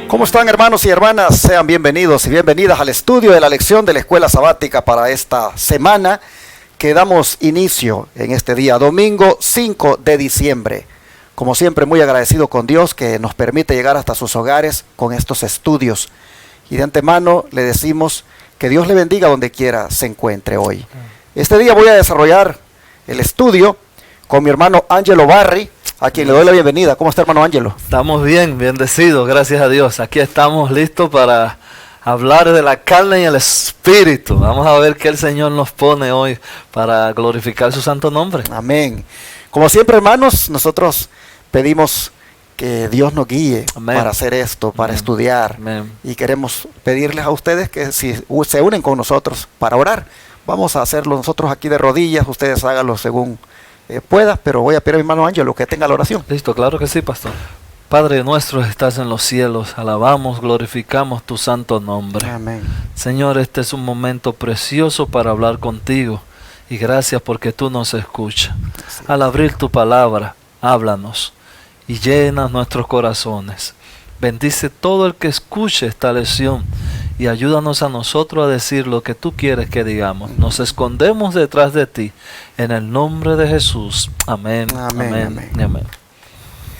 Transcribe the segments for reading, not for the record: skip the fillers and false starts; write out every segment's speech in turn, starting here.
¿Cómo están, hermanos y hermanas? Sean bienvenidos y bienvenidas al estudio de la lección de la Escuela Sabática para esta semana que damos inicio en este día, domingo 5 de diciembre. Como siempre, muy agradecido con Dios que nos permite llegar hasta sus hogares con estos estudios. Y de antemano le decimos que Dios le bendiga donde quiera se encuentre hoy. Este día voy a desarrollar el estudio con mi hermano Ángelo Barri, a quien le doy la bienvenida. ¿Cómo está, hermano Ángelo? Estamos bien, bendecidos, gracias a Dios. Aquí estamos listos para hablar de la carne y el espíritu. Vamos a ver qué el Señor nos pone hoy para glorificar su santo nombre. Amén. Como siempre, hermanos, nosotros pedimos que Dios nos guíe para hacer esto, para estudiar. Amén. Y queremos pedirles a ustedes que si se unen con nosotros para orar, vamos a hacerlo nosotros aquí de rodillas, ustedes háganlo según pueda, pero voy a pedir a mi hermano Ángelo que tenga la oración. Listo, claro que sí, pastor. Padre nuestro, estás en los cielos, alabamos, glorificamos tu santo nombre. Amén. Señor, este es un momento precioso para hablar contigo y gracias porque tú nos escuchas. Sí. Al abrir tu palabra, háblanos y llena nuestros corazones. Bendice todo el que escuche esta lección y ayúdanos a nosotros a decir lo que tú quieres que digamos. Nos escondemos detrás de ti en el nombre de Jesús. Amén. Amén, Amén. amén. Y amén.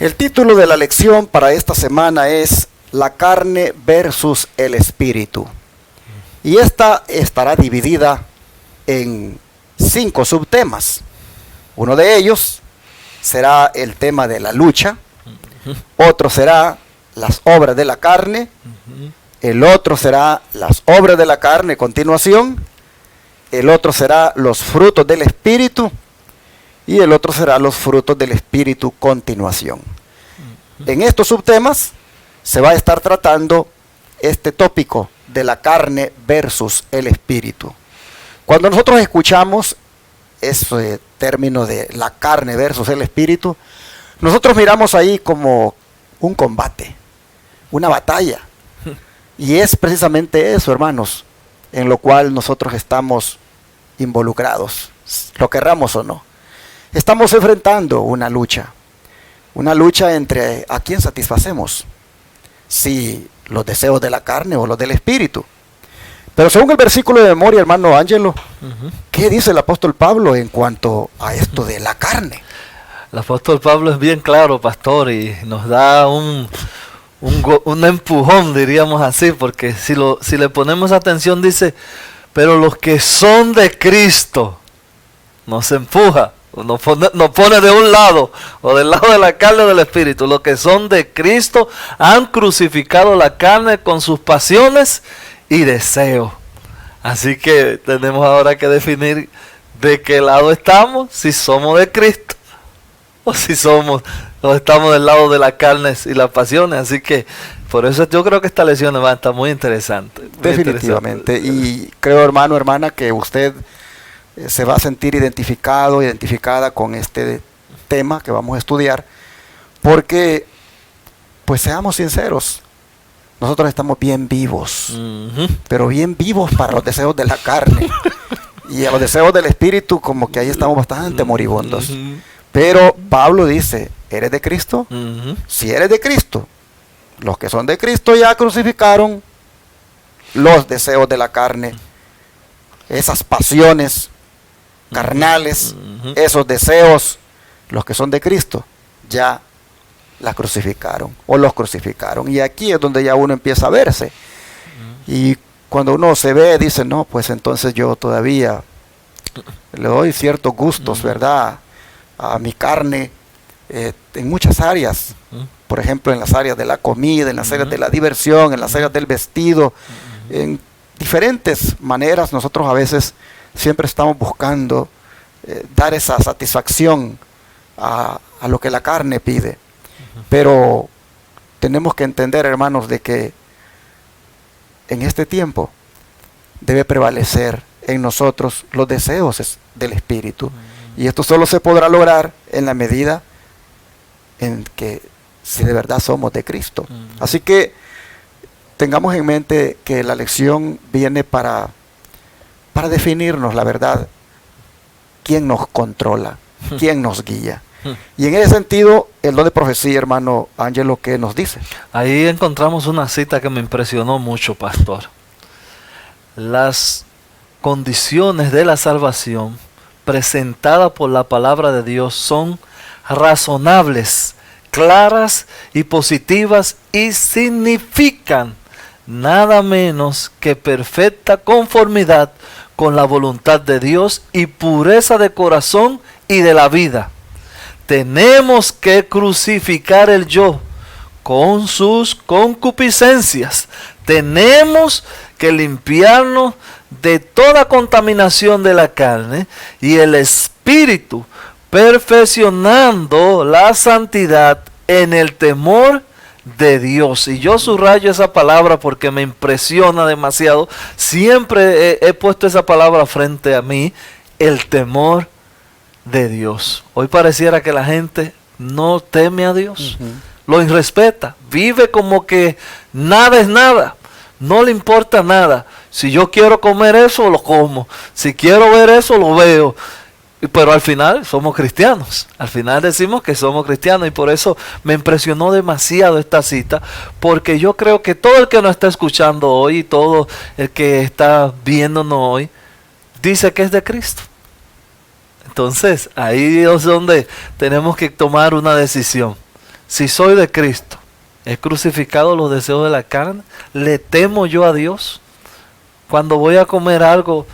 El título de la lección para esta semana es La carne versus el espíritu. Y esta estará dividida en 5 subtemas. Uno de ellos será el tema de la lucha. Otro será las obras de la carne. El otro será las obras de la carne, continuación. El otro será los frutos del espíritu. Y el otro será los frutos del espíritu, continuación. En estos subtemas se va a estar tratando este tópico de la carne versus el espíritu. Cuando nosotros escuchamos ese término de la carne versus el espíritu, nosotros miramos ahí como un combate, una batalla. Y es precisamente eso, hermanos, en lo cual nosotros estamos involucrados, lo querramos o no. Estamos enfrentando una lucha entre a quién satisfacemos, si los deseos de la carne o los del espíritu. Pero según el versículo de memoria, hermano Ángelo, ¿qué dice el apóstol Pablo en cuanto a esto de la carne? El apóstol Pablo es bien claro, pastor, y nos da un empujón, diríamos así, porque si le ponemos atención dice, pero los que son de Cristo, nos empuja, nos pone de un lado, o del lado de la carne o del espíritu. Los que son de Cristo han crucificado la carne con sus pasiones y deseos. Así que tenemos ahora que definir de qué lado estamos, si somos de Cristo o si estamos del lado de las carnes y las pasiones. Así que por eso yo creo que esta lección va a estar muy interesante. Definitivamente. Y creo, hermano, hermana, que usted se va a sentir identificada con este tema que vamos a estudiar, porque, pues seamos sinceros, nosotros estamos bien vivos, pero bien vivos para los deseos de la carne, y a los deseos del espíritu como que ahí estamos bastante moribundos. Pero Pablo dice, ¿eres de Cristo? Si eres de Cristo, los que son de Cristo ya crucificaron los deseos de la carne, esas pasiones carnales, esos deseos, los que son de Cristo, ya las crucificaron o los crucificaron. Y aquí es donde ya uno empieza a verse. Y cuando uno se ve, dice, no, pues entonces yo todavía le doy ciertos gustos, ¿verdad?, a mi carne en muchas áreas. Por ejemplo, en las áreas de la comida, en las áreas de la diversión, en las áreas del vestido, en diferentes maneras. Nosotros a veces siempre estamos buscando dar esa satisfacción a lo que la carne pide. Pero tenemos que entender, hermanos, de que en este tiempo debe prevalecer en nosotros los deseos del espíritu. Y esto solo se podrá lograr en la medida en que si de verdad somos de Cristo. Así que tengamos en mente que la lección viene para definirnos la verdad, quién nos controla, quién nos guía. Y en ese sentido, el don de profecía, hermano Ángelo, ¿qué nos dice? Ahí encontramos una cita que me impresionó mucho, pastor. Las condiciones de la salvación presentadas por la palabra de Dios son razonables, claras y positivas, y significan nada menos que perfecta conformidad con la voluntad de Dios y pureza de corazón y de la vida. Tenemos que crucificar el yo con sus concupiscencias. Tenemos que limpiarnos de toda contaminación de la carne y el espíritu, perfeccionando la santidad en el temor de Dios. Y yo subrayo esa palabra porque me impresiona demasiado. Siempre he puesto esa palabra frente a mí, el temor de Dios. Hoy pareciera que la gente no teme a Dios, lo irrespeta, vive como que nada es nada, no le importa nada. Si yo quiero comer eso, lo como. Si quiero ver eso, lo veo. Pero al final somos cristianos. Al final decimos que somos cristianos. Y por eso me impresionó demasiado esta cita. Porque yo creo que todo el que nos está escuchando hoy, todo el que está viéndonos hoy, dice que es de Cristo. Entonces ahí es donde tenemos que tomar una decisión. Si soy de Cristo, he crucificado los deseos de la carne, le temo yo a Dios. Cuando voy a comer algo,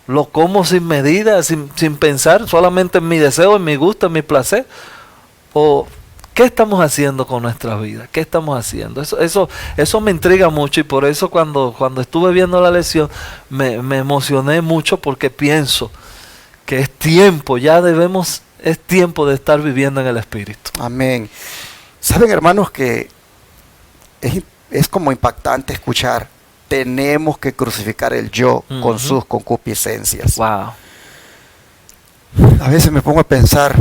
lo como sin medida, sin pensar, solamente en mi deseo, en mi gusto, en mi placer. ¿O qué estamos haciendo con nuestra vida? ¿Qué estamos haciendo? Eso me intriga mucho, y por eso cuando estuve viendo la lección me emocioné mucho, porque pienso que es tiempo, es tiempo de estar viviendo en el Espíritu. Amén. Saben, hermanos, que es como impactante escuchar: tenemos que crucificar el yo con sus concupiscencias. Wow. A veces me pongo a pensar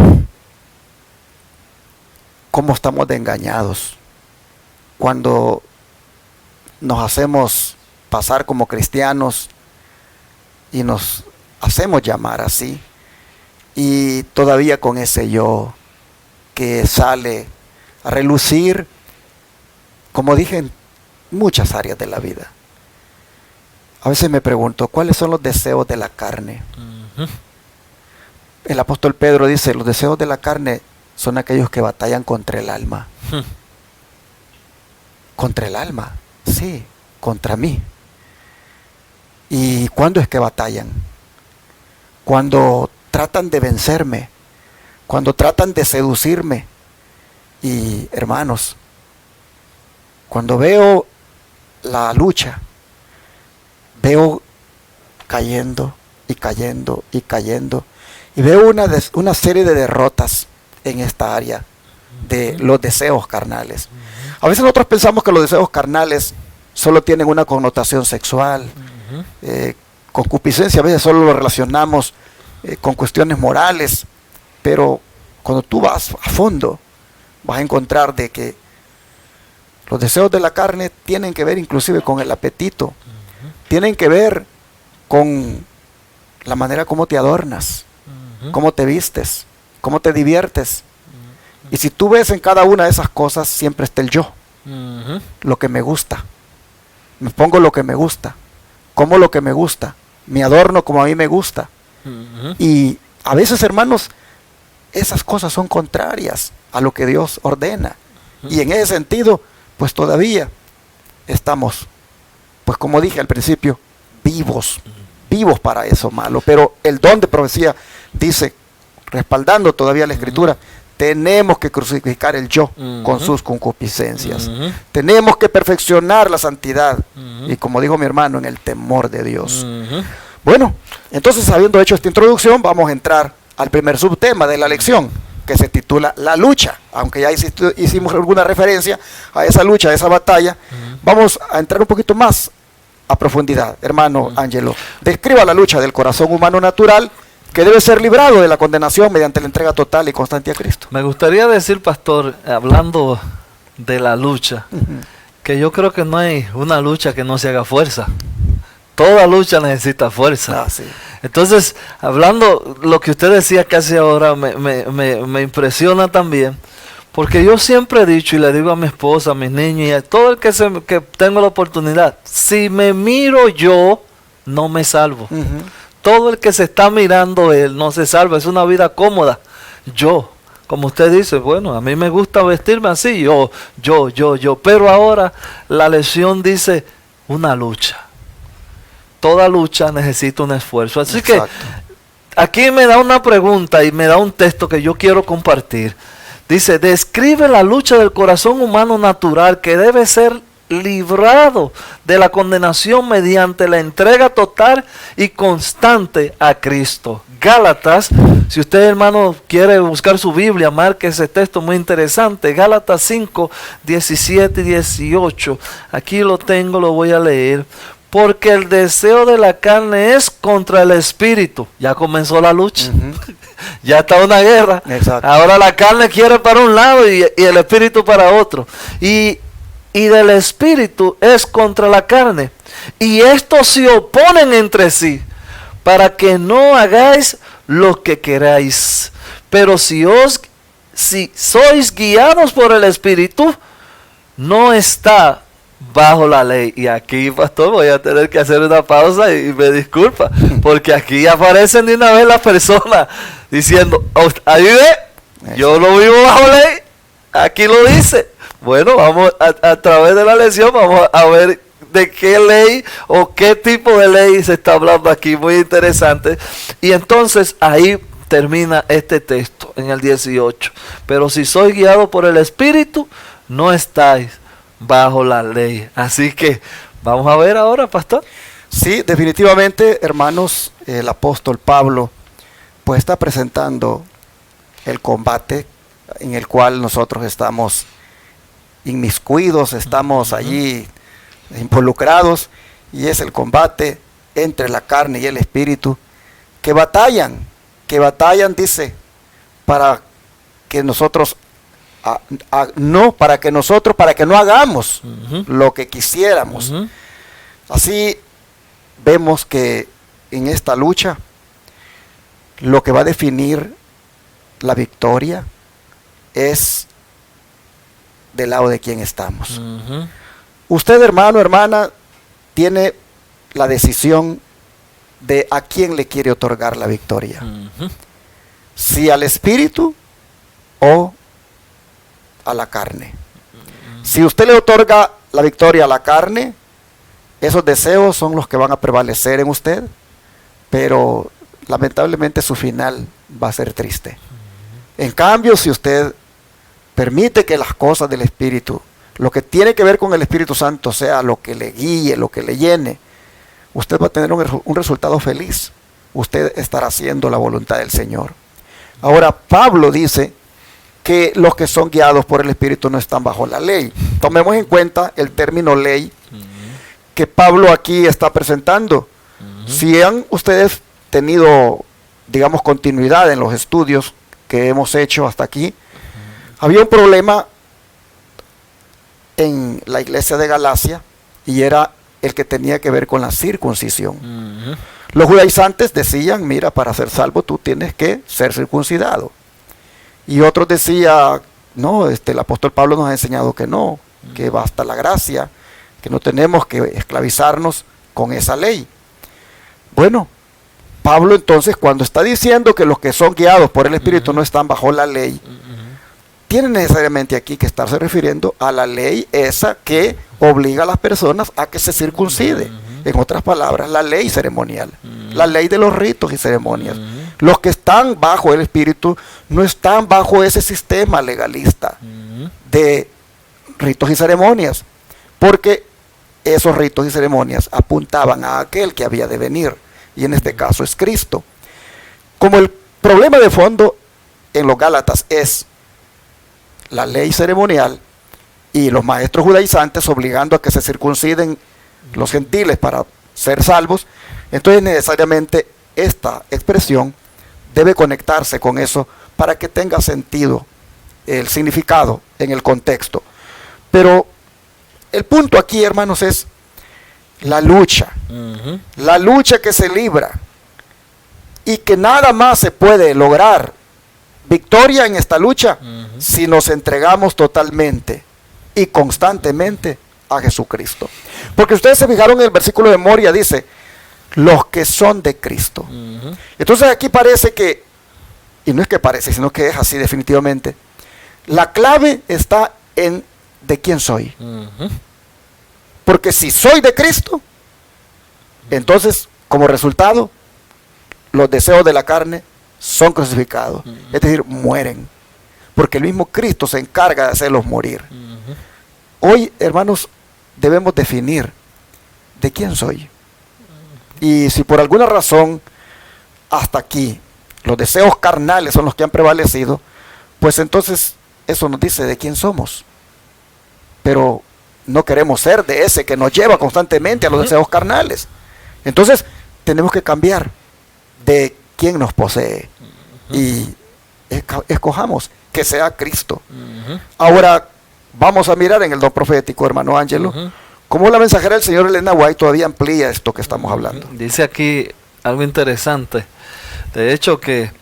cómo estamos de engañados cuando nos hacemos pasar como cristianos y nos hacemos llamar así, y todavía con ese yo que sale a relucir, como dije, en muchas áreas de la vida. A veces me pregunto, ¿cuáles son los deseos de la carne? El apóstol Pedro dice, los deseos de la carne son aquellos que batallan contra el alma. Contra el alma, sí, contra mí. ¿Y cuándo es que batallan? Cuando tratan de vencerme, cuando tratan de seducirme. Y hermanos, cuando veo la lucha, veo cayendo y cayendo y cayendo, y veo una serie de derrotas en esta área de los deseos carnales. A veces nosotros pensamos que los deseos carnales solo tienen una connotación sexual, concupiscencia, a veces solo lo relacionamos con cuestiones morales, pero cuando tú vas a fondo, vas a encontrar de que los deseos de la carne tienen que ver inclusive con el apetito, tienen que ver con la manera como te adornas, cómo te vistes, cómo te diviertes. Y si tú ves en cada una de esas cosas, siempre está el yo, lo que me gusta, me pongo lo que me gusta, como lo que me gusta, me adorno como a mí me gusta. Y a veces, hermanos, esas cosas son contrarias a lo que Dios ordena. Y en ese sentido, pues todavía estamos, pues como dije al principio, vivos para eso malo. Pero el don de profecía dice, respaldando todavía la Escritura, tenemos que crucificar el yo con sus concupiscencias. Tenemos que perfeccionar la santidad. Y como dijo mi hermano, en el temor de Dios. Bueno, entonces, habiendo hecho esta introducción, vamos a entrar al primer subtema de la lección, que se titula La lucha. Aunque ya hicimos alguna referencia a esa lucha, a esa batalla, vamos a entrar un poquito más a profundidad. Hermano Ángelo, describa la lucha del corazón humano natural, que debe ser librado de la condenación mediante la entrega total y constante a Cristo. Me gustaría decir, pastor, hablando de la lucha, que yo creo que no hay una lucha que no se haga fuerza. Toda lucha necesita fuerza. Sí. Entonces, hablando lo que usted decía casi ahora, me impresiona también, porque yo siempre he dicho y le digo a mi esposa, a mis niños y a todo el que tengo la oportunidad, si me miro yo, no me salvo. Todo el que se está mirando él no se salva, es una vida cómoda. Yo, como usted dice, bueno, a mí me gusta vestirme así, yo, pero ahora la lección dice una lucha. Toda lucha necesita un esfuerzo. Así Exacto. que aquí me da una pregunta y me da un texto que yo quiero compartir. Dice, describe la lucha del corazón humano natural que debe ser librado de la condenación mediante la entrega total y constante a Cristo. Gálatas, si usted hermano quiere buscar su Biblia, marque ese texto muy interesante. Gálatas 5, 17 y 18. Aquí lo tengo, lo voy a leer. Porque el deseo de la carne es contra el espíritu. Ya comenzó la lucha. Ya está una guerra. Exacto. Ahora la carne quiere para un lado y el espíritu para otro. Y del espíritu es contra la carne. Y estos se oponen entre sí, para que no hagáis lo que queráis. Pero si sois guiados por el espíritu, no está bajo la ley. Y aquí, pastor, voy a tener que hacer una pausa y me disculpa, porque aquí aparecen de una vez las personas diciendo, ahí ve, yo no vivo bajo ley, aquí lo dice. Bueno, vamos a través de la lección, vamos a ver de qué ley o qué tipo de ley se está hablando aquí, muy interesante. Y entonces ahí termina este texto en el 18. Pero si sois guiados por el Espíritu, no estáis bajo la ley. Así que vamos a ver ahora, pastor. Sí, definitivamente, hermanos, el apóstol Pablo pues está presentando el combate en el cual nosotros estamos inmiscuidos, estamos allí involucrados, y es el combate entre la carne y el espíritu, que batallan, dice, para que nosotros para que no hagamos lo que quisiéramos. Así vemos que en esta lucha lo que va a definir la victoria es del lado de quien estamos. Usted, hermano, hermana, tiene la decisión de a quién le quiere otorgar la victoria. Si al espíritu o a la carne. Si usted le otorga la victoria a la carne, esos deseos son los que van a prevalecer en usted, pero lamentablemente su final va a ser triste. En cambio, si usted permite que las cosas del Espíritu, lo que tiene que ver con el Espíritu Santo, sea lo que le guíe, lo que le llene, usted va a tener un resultado feliz. Usted estará haciendo la voluntad del Señor. Ahora, Pablo dice que los que son guiados por el Espíritu no están bajo la ley. Tomemos en cuenta el término ley que Pablo aquí está presentando. Si han ustedes tenido, digamos, continuidad en los estudios que hemos hecho hasta aquí, había un problema en la iglesia de Galacia, y era el que tenía que ver con la circuncisión. Los judaizantes decían, mira, para ser salvo tú tienes que ser circuncidado. Y otros decían, no, el apóstol Pablo nos ha enseñado que no, que basta la gracia, que no tenemos que esclavizarnos con esa ley. Bueno, Pablo entonces, cuando está diciendo que los que son guiados por el Espíritu no están bajo la ley, tiene necesariamente aquí que estarse refiriendo a la ley esa que obliga a las personas a que se circuncide. En otras palabras, la ley ceremonial, la ley de los ritos y ceremonias. Los que están bajo el Espíritu no están bajo ese sistema legalista de ritos y ceremonias, porque esos ritos y ceremonias apuntaban a aquel que había de venir, y en este caso es Cristo. Como el problema de fondo en los Gálatas es la ley ceremonial y los maestros judaizantes obligando a que se circunciden los gentiles para ser salvos, entonces necesariamente esta expresión debe conectarse con eso para que tenga sentido el significado en el contexto. Pero el punto aquí, hermanos, es la lucha que se libra y que nada más se puede lograr victoria en esta lucha si nos entregamos totalmente y constantemente a Jesucristo. Porque ustedes se fijaron en el versículo de Moria, dice, los que son de Cristo. Entonces aquí parece que, y no es que parece, sino que es así definitivamente, la clave está en de quién soy. Porque si soy de Cristo, entonces como resultado, los deseos de la carne son crucificados. Es decir, mueren. Porque el mismo Cristo se encarga de hacerlos morir. Hoy, hermanos, debemos definir de quién soy. Y si por alguna razón hasta aquí los deseos carnales son los que han prevalecido, pues entonces eso nos dice de quién somos. Pero no queremos ser de ese que nos lleva constantemente a los deseos carnales. Entonces tenemos que cambiar de quién nos posee y escojamos que sea Cristo. Ahora vamos a mirar en el don profético, hermano Ángelo, cómo la mensajera del Señor Elena White todavía amplía esto que estamos hablando. Dice aquí algo interesante. De hecho que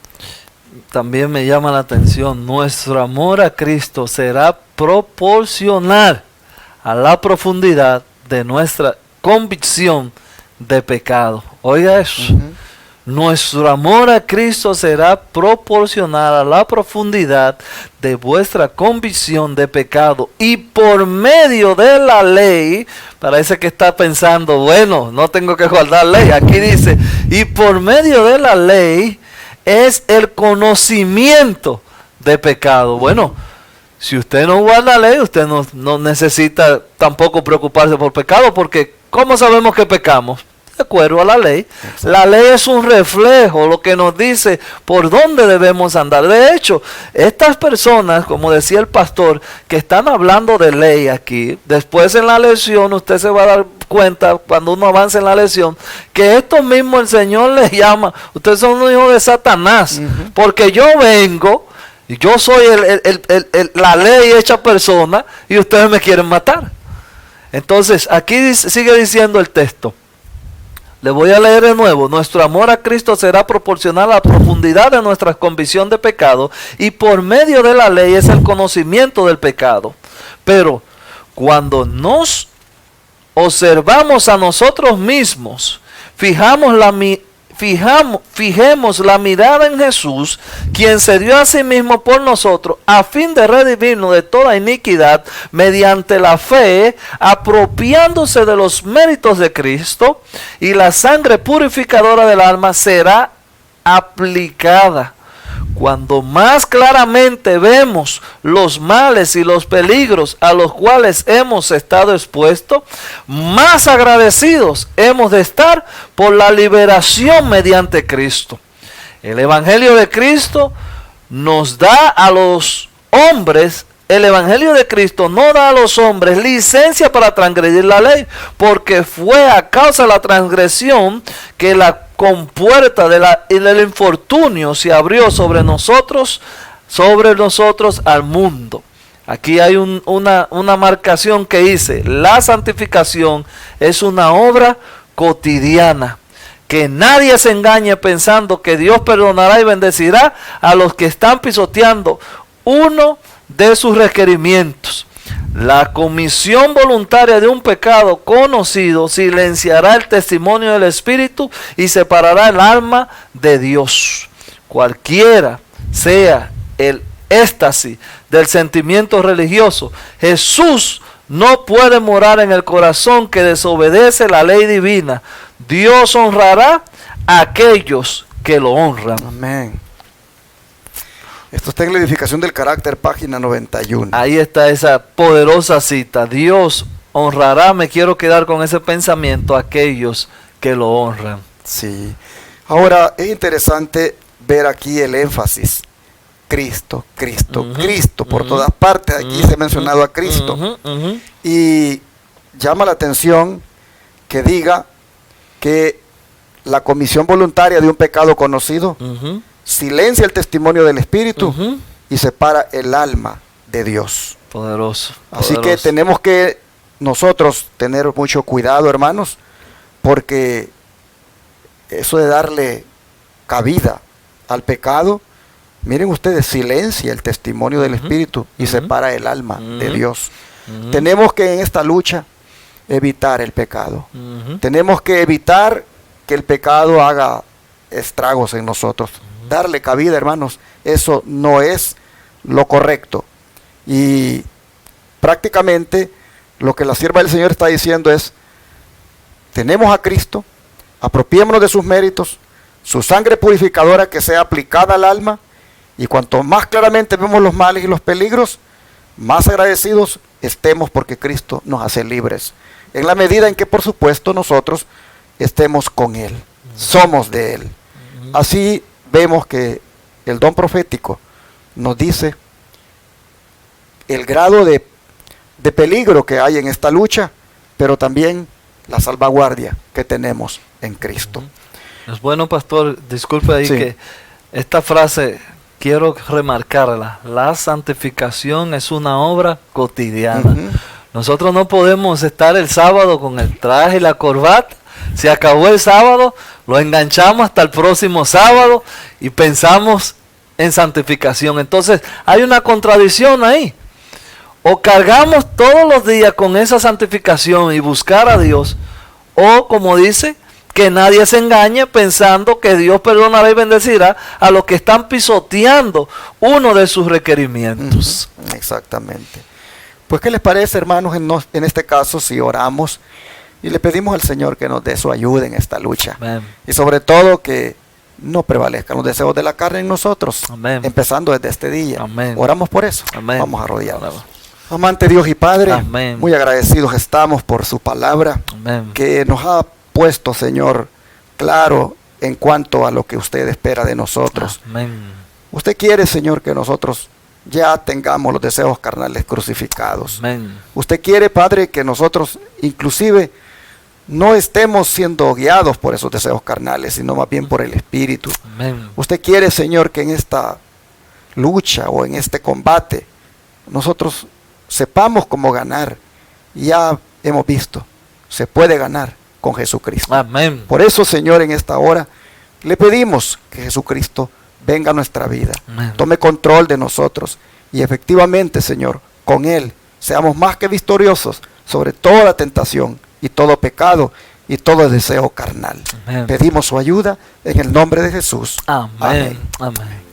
también me llama la atención. Nuestro amor a Cristo será proporcional a la profundidad de nuestra convicción de pecado. Oiga eso. Nuestro amor a Cristo será proporcional a la profundidad de vuestra convicción de pecado. Y por medio de la ley, parece que está pensando, bueno, no tengo que guardar ley. Aquí dice, y por medio de la ley es el conocimiento de pecado. Bueno, si usted no guarda la ley, usted no necesita tampoco preocuparse por pecado, porque ¿cómo sabemos que pecamos? De acuerdo a la ley. Exacto. La ley es un reflejo, lo que nos dice por dónde debemos andar. De hecho, estas personas, como decía el pastor, que están hablando de ley aquí, después en la lección usted se va a dar cuenta, cuando uno avanza en la lección, que esto mismo el Señor les llama, ustedes son un hijo de Satanás, porque yo vengo, y yo soy la ley hecha persona, y ustedes me quieren matar. Entonces, aquí sigue diciendo el texto. Le voy a leer de nuevo. Nuestro amor a Cristo será proporcional a la profundidad de nuestra convicción de pecado, y por medio de la ley es el conocimiento del pecado. Pero cuando nos observamos a nosotros mismos, fijemos la mirada en Jesús, quien se dio a sí mismo por nosotros, a fin de redimirnos de toda iniquidad, mediante la fe, apropiándose de los méritos de Cristo, y la sangre purificadora del alma será aplicada. Cuando más claramente vemos los males y los peligros a los cuales hemos estado expuestos, más agradecidos hemos de estar por la liberación mediante Cristo. El Evangelio de Cristo nos da a los hombres, el Evangelio de Cristo no da a los hombres licencia para transgredir la ley, porque fue a causa de la transgresión que la compuerta del infortunio se abrió sobre nosotros al mundo. Aquí hay una marcación que dice, la santificación es una obra cotidiana. Que nadie se engañe pensando que Dios perdonará y bendecirá a los que están pisoteando uno de sus requerimientos. La comisión voluntaria de un pecado conocido silenciará el testimonio del Espíritu y separará el alma de Dios. Cualquiera sea el éxtasis del sentimiento religioso, Jesús no puede morar en el corazón que desobedece la ley divina. Dios honrará a aquellos que lo honran. Amén. Esto está en la edificación del carácter, página 91. Ahí está esa poderosa cita. Dios honrará, me quiero quedar con ese pensamiento, a aquellos que lo honran. Sí. Ahora, es interesante ver aquí el énfasis. Cristo, Cristo, Cristo. Por todas partes aquí se ha mencionado a Cristo. Y llama la atención que diga que la comisión voluntaria de un pecado conocido silencia el testimonio del Espíritu y separa el alma de Dios. Poderoso. Así que tenemos que nosotros tener mucho cuidado, hermanos, porque eso de darle cabida al pecado, miren ustedes, silencia el testimonio del Espíritu y separa el alma de Dios. Tenemos que en esta lucha evitar el pecado. Tenemos que evitar que el pecado haga estragos en nosotros. Darle cabida, hermanos, eso no es lo correcto. Y prácticamente lo que la sierva del Señor está diciendo es: tenemos a Cristo, apropiémonos de sus méritos, su sangre purificadora que sea aplicada al alma, y cuanto más claramente vemos los males y los peligros, más agradecidos estemos porque Cristo nos hace libres, en la medida en que, por supuesto, nosotros estemos con Él, somos de Él. Así vemos que el don profético nos dice el grado de peligro que hay en esta lucha, pero también la salvaguardia que tenemos en Cristo. Es bueno, pastor, disculpe ahí que esta frase quiero remarcarla. La santificación es una obra cotidiana. Nosotros no podemos estar el sábado con el traje y la corbata. Se acabó el sábado, lo enganchamos hasta el próximo sábado y pensamos en santificación. Entonces hay una contradicción ahí. O cargamos todos los días con esa santificación y buscar a Dios, o como dice, que nadie se engañe pensando que Dios perdonará y bendecirá a los que están pisoteando uno de sus requerimientos. Exactamente. Pues, ¿qué les parece, hermanos, en este caso, si oramos y le pedimos al Señor que nos dé su ayuda en esta lucha? Amén. Y sobre todo que no prevalezcan los deseos de la carne en nosotros, Amén. Empezando desde este día. Amén. Oramos por eso. Amén. Vamos a arrodillarnos. Amante Dios y Padre, Amén. muy agradecidos estamos por su palabra, Amén. que nos ha puesto, Señor, claro en cuanto a lo que usted espera de nosotros. Amén. Usted quiere, Señor, que nosotros ya tengamos los deseos carnales crucificados. Amén. Usted quiere, Padre, que nosotros inclusive no estemos siendo guiados por esos deseos carnales, sino más bien por el Espíritu. Amén. Usted quiere, Señor, que en esta lucha o en este combate nosotros sepamos cómo ganar. Ya hemos visto, se puede ganar con Jesucristo. Amén. Por eso, Señor, en esta hora le pedimos que Jesucristo venga a nuestra vida, Amén. tome control de nosotros y efectivamente, Señor, con Él seamos más que victoriosos sobre toda tentación y todo pecado y todo deseo carnal. Amén. Pedimos su ayuda en el nombre de Jesús. Amén. Amén. Amén.